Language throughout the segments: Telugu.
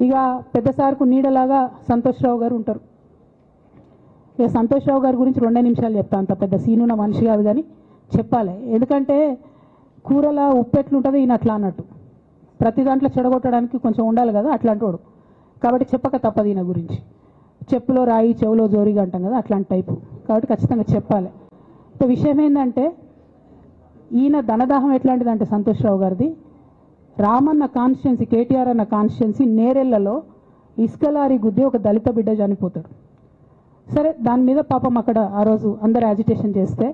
ఇక పెద్ద సార్కు నీడలాగా సంతోష్ రావు గారు ఉంటారు. ఇక సంతోష్ రావు గారి గురించి 2 నిమిషాలు చెప్తాను. అంత పెద్ద సీనున్న మనిషి కాదు కానీ చెప్పాలి. ఎందుకంటే కూరల ఉప్పు ఎట్లుంటుంది ఈయన అట్లా అన్నట్టు ప్రతి దాంట్లో చెడగొట్టడానికి కొంచెం ఉండాలి కదా అట్లాంటి వాడు. కాబట్టి చెప్పక తప్పదు ఈయన గురించి. చెప్పులో రాయి చెవులో జోరిగా అంటాం కదా అట్లాంటి టైపు. కాబట్టి ఖచ్చితంగా చెప్పాలి. విషయం ఏంటంటే ఈయన ధనదాహం ఎట్లాంటిదంటే సంతోష్ రావు గారిది రామన్న కాన్స్టిట్యున్సీ కేటీఆర్ అన్న కాన్స్టిట్యున్సీ నేరెళ్లలో ఇసుకలారి గుద్ది ఒక దళిత బిడ్డ చనిపోతాడు. సరే దాని మీద పాపం అక్కడ ఆ రోజు అందరు యాజిటేషన్ చేస్తే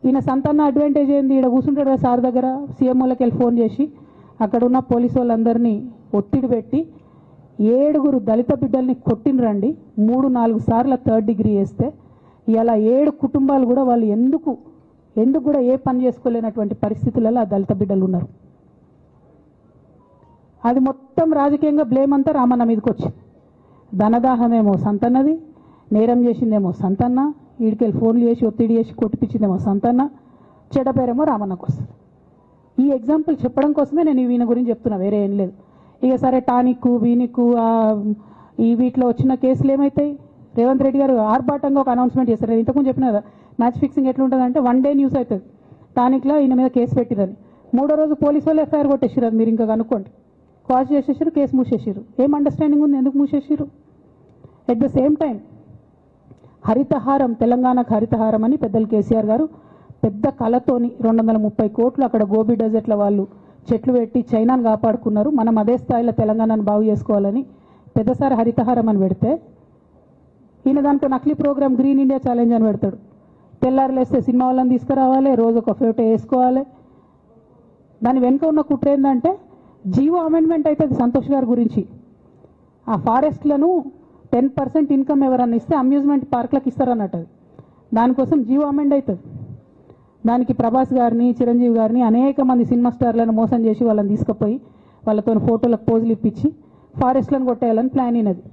ఈయన సంతాన అడ్వాంటేజ్ ఏంది, ఇక్కడ కూర్చుంటాడు కదా సార్ దగ్గర, సీఎంఓలకి వెళ్ళి ఫోన్ చేసి అక్కడ ఉన్న పోలీసు వాళ్ళందరినీ ఒత్తిడి పెట్టి 7 దళిత బిడ్డల్ని కొట్టినరండి. 3-4 సార్లు 3rd డిగ్రీ వేస్తే ఇలా 7 కుటుంబాలు కూడా వాళ్ళు ఎందుకు కూడా ఏ పని చేసుకోలేనటువంటి పరిస్థితులలో ఆ దళిత బిడ్డలు ఉన్నారు. అది మొత్తం రాజకీయంగా బ్లేమ్ అంతా రామన్న మీదకి వచ్చింది. ధనదాహమేమో సంతన్నది, నేరం చేసిందేమో సంతన్న, వీడికెళ్ళి ఫోన్లు చేసి ఒత్తిడి చేసి కొట్టిపించిందేమో సంతన్న, చెడ్డ పేరేమో రామన్నకు వస్తుంది. ఈ ఎగ్జాంపుల్ చెప్పడం కోసమే నేను ఈయన గురించి చెప్తున్నా, వేరే ఏం లేదు. ఇక సరే టానిక్ వీనిక్ ఈ వీటిలో వచ్చిన కేసులు ఏమవుతాయి? రేవంత్ రెడ్డి గారు ఆర్భాటంగా ఒక అనౌన్స్మెంట్ చేస్తారు. నేను ఇంతకుముందు చెప్పిన కదా మ్యాచ్ ఫిక్సింగ్ ఎట్లుంటుందంటే 1 డే న్యూస్ అవుతుంది. టానిక్లో ఈయన మీద కేసు పెట్టిరని 3వ రోజు పోలీసు వాళ్ళు ఎఫ్ఐఆర్ కొట్టేసారు. అది మీరు ఇంకా కనుక్కోండి. కాజ్ చేసేసారు, కేసు మూసేసారు. ఏం అండర్స్టాండింగ్ ఉంది ఎందుకు మూసేసారు? At the same time Harithaharam, తెలంగాణకు హరితహారం అని పెద్దలు కేసీఆర్ గారు పెద్ద కళతోని 230 కోట్లు అక్కడ గోబీ డెజర్ట్ల వాళ్ళు చెట్లు పెట్టి చైనాను కాపాడుకున్నారు. మనం అదే స్థాయిలో తెలంగాణను బాగు చేసుకోవాలని పెద్దసారి హరితహారం అని పెడితే ఈయన దాంట్లో నకిలీ ప్రోగ్రామ్ గ్రీన్ ఇండియా ఛాలెంజ్ అని పెడతాడు. తెల్లారులేస్తే సినిమా వాళ్ళని తీసుకురావాలి, రోజు ఒక ఫోటో వేసుకోవాలి. దాని వెనుక ఉన్న కుట్ర ఏంటంటే జీవో అమెండ్మెంట్ అవుతుంది సంతోష్ గారి గురించి. ఆ ఫారెస్ట్లను 10% ఇన్కమ్ ఎవరన్నా ఇస్తే అమ్యూజ్మెంట్ పార్క్లకు ఇస్తారన్నట్టు. దానికోసం జీవో అమెండ్ అవుతుంది. దానికి ప్రభాస్ గారిని, చిరంజీవి గారిని, అనేక మంది సినిమా స్టార్లను మోసం చేసి వాళ్ళని తీసుకుపోయి వాళ్ళతో ఫోటోలకు పోజులు ఇప్పించి ఫారెస్ట్లను కొట్టేయాలని ప్లాన్ అయినది.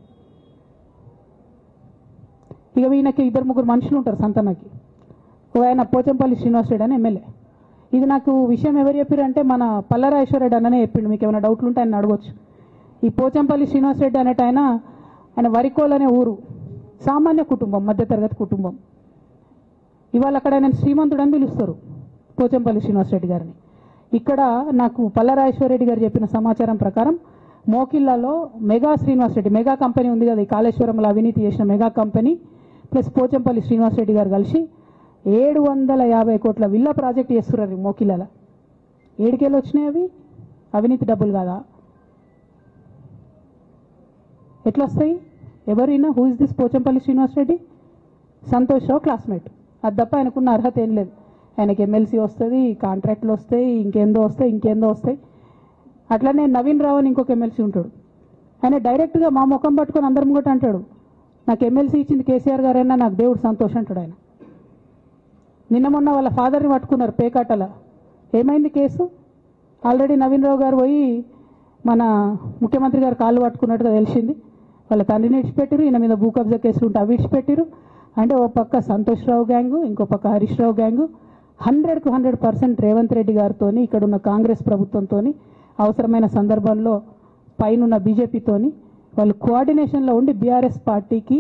ఇక ఈయనకి 2-3 మనుషులు ఉంటారు సంతనకి. ఆయన పోచంపల్లి శ్రీనివాస్ రెడ్డి అని ఎమ్మెల్యే. ఇది నాకు విషయం ఎవరు చెప్పారంటే మన పల్లరాజేశ్వరరెడ్డి అన్ననే చెప్పిండు. మీకు ఏమైనా డౌట్లు ఉంటే ఆయన అడగొచ్చు. ఈ పోచంపల్లి శ్రీనివాస్ రెడ్డి అనేట ఆయన వరికోల్ అనే ఊరు, సామాన్య కుటుంబం, మధ్యతరగతి కుటుంబం. ఇవాళ అక్కడ ఆయన శ్రీమంతుడు అని పిలుస్తారు పోచంపల్లి శ్రీనివాస్ రెడ్డి గారిని. ఇక్కడ నాకు పల్లరాజేశ్వరరెడ్డి గారు చెప్పిన సమాచారం ప్రకారం మోకిల్లాలో మెగా శ్రీనివాస్ రెడ్డి, మెగా కంపెనీ ఉంది కదా, ఈ కాళేశ్వరంలో అవినీతి చేసిన మెగా కంపెనీ ప్లస్ పోచంపల్లి శ్రీనివాస్ రెడ్డి గారు కలిసి 750 కోట్ల విల్లా ప్రాజెక్ట్ చేస్తున్నారు మోకిల్లాల. ఏడికెళ్ళి వచ్చినాయి అవి? అవినీతి డబ్బులు కాదా? ఎట్లా వస్తాయి? ఎవరైనా who is this Pochampally Srinivas Reddy? Santosh Rao classmate. అది తప్ప ఆయనకున్న అర్హత ఏం లేదు. ఆయనకి ఎమ్మెల్సీ వస్తుంది, కాంట్రాక్ట్లు వస్తాయి, ఇంకేందో వస్తాయి. అట్లనే నవీన్ రావు అని ఇంకొక ఎమ్మెల్సీ ఉంటాడు. ఆయన డైరెక్ట్గా మా ముఖం పట్టుకొని అందరి ముంగట అంటాడు, నాకు ఎమ్మెల్సీ ఇచ్చింది కేసీఆర్ గారైనా నాకు దేవుడు సంతోష్ అంటాడు ఆయన. నిన్న మొన్న వాళ్ళ ఫాదర్ని పట్టుకున్నారు పేకాటల. ఏమైంది కేసు? ఆల్రెడీ నవీన్ రావు గారు పోయి మన ముఖ్యమంత్రి గారు కాళ్ళు పట్టుకున్నట్టుగా తెలిసింది. వాళ్ళ తండ్రిని ఇడిచిపెట్టారు, ఈయన మీద భూ కబ్జా కేసులు ఉంటే అవి ఇడిచిపెట్టారు. అంటే ఓ పక్క సంతోష్ రావు గ్యాంగు, ఇంకో పక్క హరీష్ రావు గ్యాంగు. 100కు 100% రేవంత్ రెడ్డి గారితో, ఇక్కడున్న కాంగ్రెస్ ప్రభుత్వంతో, అవసరమైన సందర్భంలో పైనున్న బీజేపీతోని వాళ్ళు కోఆర్డినేషన్లో ఉండి బీఆర్ఎస్ పార్టీకి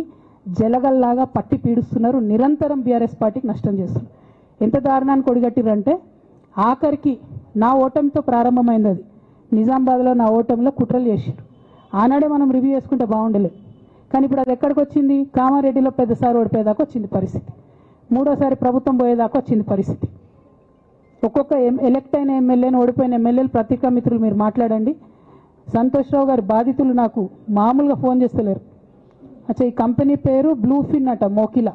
జలగల్లాగా పట్టి పీడుస్తున్నారు. నిరంతరం బీఆర్ఎస్ పార్టీకి నష్టం చేస్తున్నారు. ఎంత దారుణానికి ఒడిగట్టిరంటే ఆఖరికి నా ఓటమితో ప్రారంభమైంది అది. నిజామాబాద్లో నా ఓటమిలో కుట్రలు చేశారు. ఆనాడే మనం రివ్యూ చేసుకుంటే బాగుండలేదు. కానీ ఇప్పుడు అది ఎక్కడికి వచ్చింది? కామారెడ్డిలో పెద్దసారి ఓడిపోయేదాకా వచ్చింది పరిస్థితి. 3వసారి ప్రభుత్వం పోయేదాకా వచ్చింది పరిస్థితి. ఒక్కొక్క ఎలక్ట్ అయిన ఎమ్మెల్యేని, ఓడిపోయిన ఎమ్మెల్యేలు పత్రికా మిత్రులు మీరు మాట్లాడండి. సంతోష్ రావు గారి బాధితులు నాకు మామూలుగా ఫోన్ చేస్తలేరు. అచ్చా, ఈ కంపెనీ పేరు బ్లూఫిన్ అట, మోకిలా.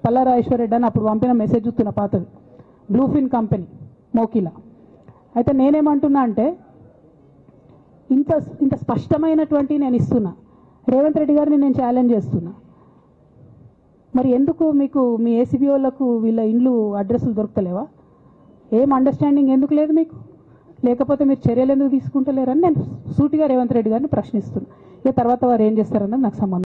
పల్లరాజేశ్వరరెడ్డి అని అప్పుడు పంపిన మెసేజ్ చూస్తున్న పాతది. Bluefin company Mokila. అయితే నేనేమంటున్నా అంటే ఇంత స్పష్టమైనటువంటి నేను ఇస్తున్నా. రేవంత్ రెడ్డి గారిని నేను ఛాలెంజ్ చేస్తున్నా. మరి ఎందుకు మీకు మీ ఏసీబీ వాళ్ళకు వీళ్ళ ఇండ్లు అడ్రస్లు దొరుకుతలేవా? ఏం అండర్స్టాండింగ్ ఎందుకు లేదు మీకు? లేకపోతే మీరు చర్యలు ఎందుకు తీసుకుంటలేరని నేను సూటిగా రేవంత్ రెడ్డి గారిని ప్రశ్నిస్తున్నా. ఇక తర్వాత వారు ఏం చేస్తారన్నది నాకు సంబంధం.